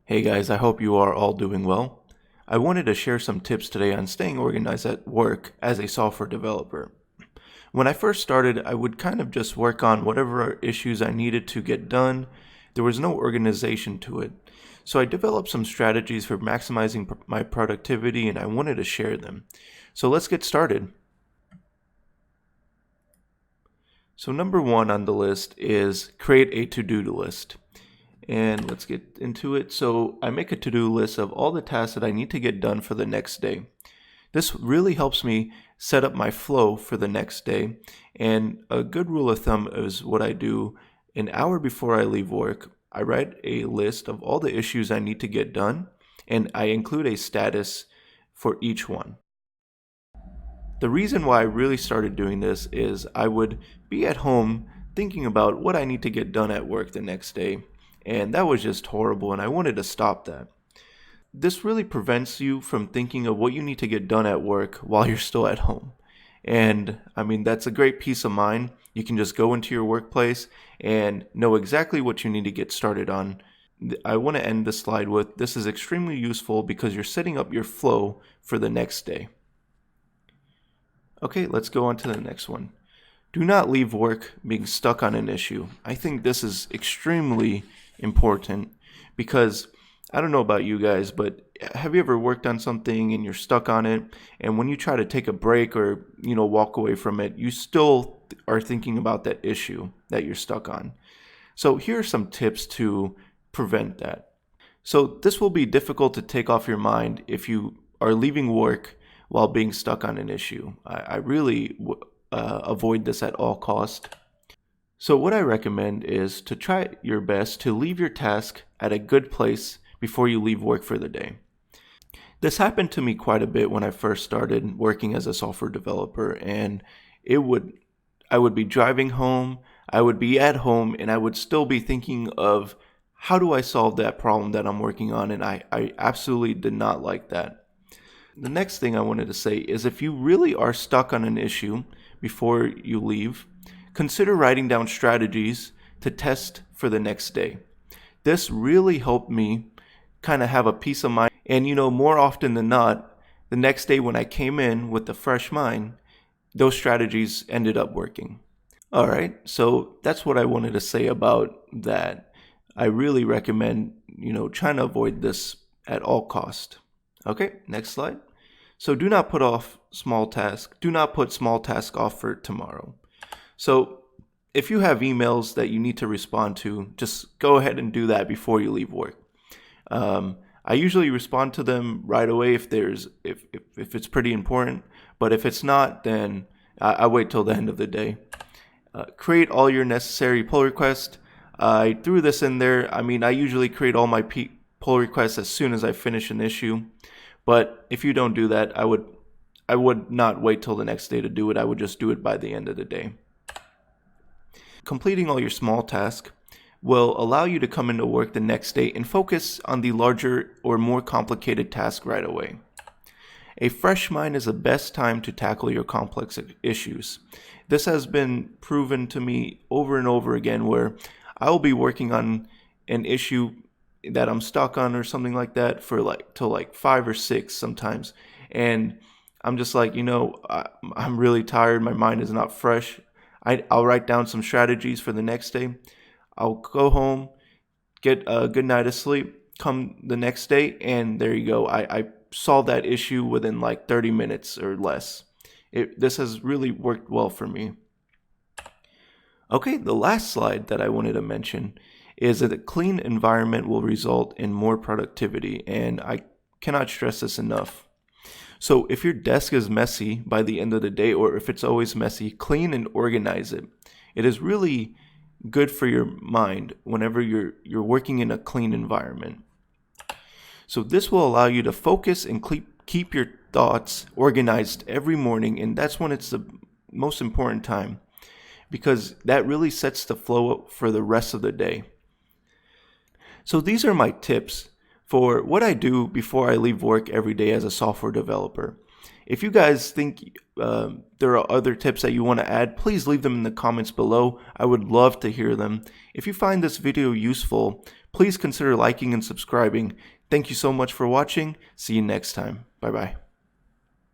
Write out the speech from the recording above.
Hey guys, I hope you are all doing well. I wanted to share some tips today on staying organized at work as a software developer. When I first started, I would kind of just work on whatever issues I needed to get done. There was no organization to it. So I developed some strategies for maximizing my productivity and I wanted to share them. So let's get started. So number one on the list is create a to-do list. And let's get into it. So I make a to-do list of all the tasks that I need to get done for the next day. This really helps me set up my flow for the next day. And a good rule of thumb is what I do an hour before I leave work. I write a list of all the issues I need to get done, and I include a status for each one. The reason why I really started doing this is I would be at home thinking about what I need to get done at work the next day, and that was just horrible, and I wanted to stop that. This really prevents you from thinking of what you need to get done at work while you're still at home. And I mean, that's a great peace of mind. You can just go into your workplace and know exactly what you need to get started on. I want to end this slide with this is extremely useful because you're setting up your flow for the next day. Okay, let's go on to the next one. Do not leave work being stuck on an issue. I think this is extremely important because I don't know about you guys, but have you ever worked on something and you're stuck on it, and when you try to take a break or walk away from it, you still are thinking about that issue that you're stuck on. So here are some tips to prevent that. So this will be difficult to take off your mind if you are leaving work while being stuck on an issue. I really avoid this at all costs. So what I recommend is to try your best to leave your task at a good place before you leave work for the day. This happened to me quite a bit when I first started working as a software developer, and I would be driving home, I would be at home, and I would still be thinking of how do I solve that problem that I'm working on, and I absolutely did not like that. The next thing I wanted to say is if you really are stuck on an issue before you leave, consider writing down strategies to test for the next day. This really helped me kind of have a peace of mind. And more often than not, the next day when I came in with a fresh mind, those strategies ended up working. All right, so that's what I wanted to say about that. I really recommend, trying to avoid this at all cost. Okay, next slide. So do not put small tasks off for tomorrow. So if you have emails that you need to respond to, just go ahead and do that before you leave work. I usually respond to them right away if it's pretty important, but if it's not, then I wait till the end of the day. Create all your necessary pull requests. I threw this in there. I mean, I usually create all my pull requests as soon as I finish an issue. But if you don't do that, I would not wait till the next day to do it. I would just do it by the end of the day. Completing all your small tasks will allow you to come into work the next day and focus on the larger or more complicated task right away. A fresh mind is the best time to tackle your complex issues. This has been proven to me over and over again where I will be working on an issue that I'm stuck on or something like that for till 5 or 6 sometimes, and I'm just like, I'm really tired, my mind is not fresh. I'll write down some strategies for the next day. I'll go home, get a good night of sleep, come the next day, and there you go. I solved that issue within 30 minutes or less. This has really worked well for me. Okay, the last slide that I wanted to mention is that a clean environment will result in more productivity, and I cannot stress this enough. So if your desk is messy by the end of the day, or if it's always messy, clean and organize it. It is really good for your mind whenever you're working in a clean environment. So this will allow you to focus and keep your thoughts organized every morning, and that's when it's the most important time because that really sets the flow for the rest of the day. So these are my tips for what I do before I leave work every day as a software developer. If you guys think there are other tips that you want to add, please leave them in the comments below. I would love to hear them. If you find this video useful, please consider liking and subscribing. Thank you so much for watching. See you next time. Bye bye.